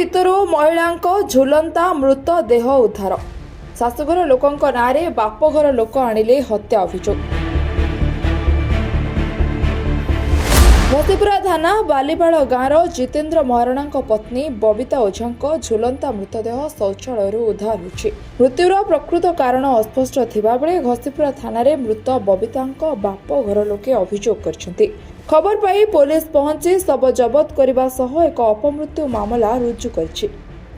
भितरु महिलांक झुलंता मृतदेह उद्धार। शाशुघर लोकंक नारे बापघर लोक आनिले हत्या अभियोग। घसीपुरा थाना बालीपाड़ गाँवर जितेन्द्र महाराणांक पत्नी बबिता ओझांक झुलंता मृतदेह शौचालय उद्धार होछि। मृत्युर प्रकृत कारण अस्पष्ट थिबा बेले घसीपुरा थाना रे मृत बबितांक बापघर लोके अभियोग करछन्ति। खबर पाई पुलिस पहुंची शव जबत करने सह एक अपमृत्यु मामला रुजु करछि।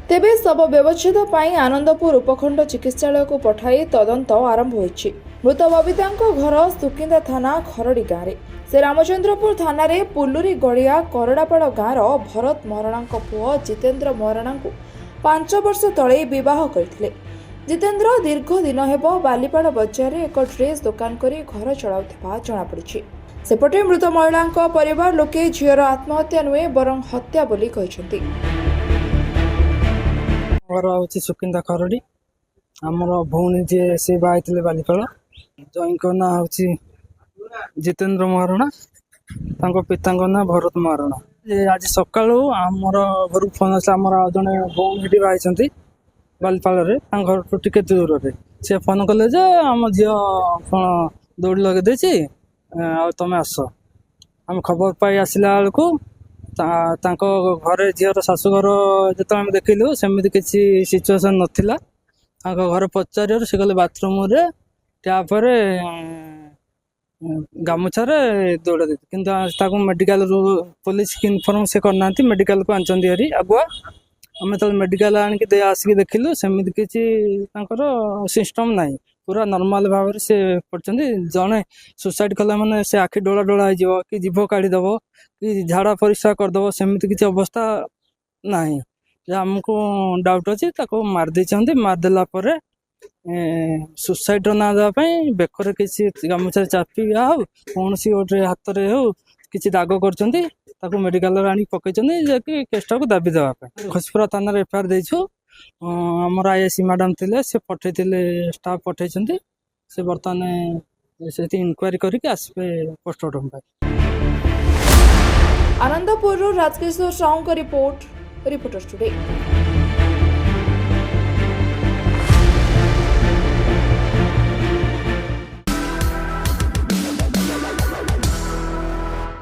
तेबे शव व्यवच्छेद पाई आनंदपुर उपखंड चिकित्सालय को पठाई तदंत आरंभ होइछि। मृत बबितांक घर सुकिंदा थाना खरड़ी गाँव रे। से रामचंद्रपुर थाना रे पुलुरी गड़िया करड़ापाड़ गाँवर भरत महाराणांक पुओ जितेन्द्र महाराणा 5 वर्ष तले विवाह करथिले। जितेन्द्र दीर्घ दिन हेबो बालीपाड़ बजार एक ड्रेस दुकान करी घर चलाउथिबा जଣା पड़िछि। सेपटे मृत महिलांक परिवार लोके झीर आत्महत्या नुहे बरं हत्या बोली कहिसंति। घर हूँ सुकिंदा खरड़ी आमर भौणी जी से बाहर बालीपाल जईं ना हूँ जितेन्द्र महाराणा पिता ना भरत महाराणा। आज सका आमर घर फोन आस जड़े भौणी बाहर बालीपाल घर टू टे दूर से फोन कले आम झी कौन दौड़ी लगे तुम आस आम खबर पाई आसला बेलू घरे झीर शाशुघर जो आम देखिलु सेमती किसी सिचुएसन नाला। घर पचार से गले बाथरूम रे टैप रे गामुछा दौड़ा दे कि मेडिकल पुलिस की इनफॉर्म से करना मेडिकल को आंचन हरी आगुआ आम तो मेडिकल आनिक आसिक देखिलु सेमती किसी सिस्टम ना पूरा नॉर्मल भाव से पड़ते जड़े सुसाइड कला माने से आखि डोला डोला हो कि जीभ काढ़ीदेव कि झाड़ा परिस्रा करदेव सेमती किसी अवस्था ना आमको डाउट अच्छी मारदे मारदेला सुसाइड ना देवाई बेकर किसी गामुछा चापी हो कौन सी गोटे हाथ में हो कि दाग कर मेडिकल आनी पकई कि केसटा को दाबी देवाई घसीपुरा थाना एफआईआर देछु। आमर आईएससी मैडम थे से पठे स्टाफ पठे से बर्तमान से इनक्वारी करके आसपे पोस्टमार्टम पाई। आनंदपुर राजकिशोर साहू का रिपोर्टर टुडे।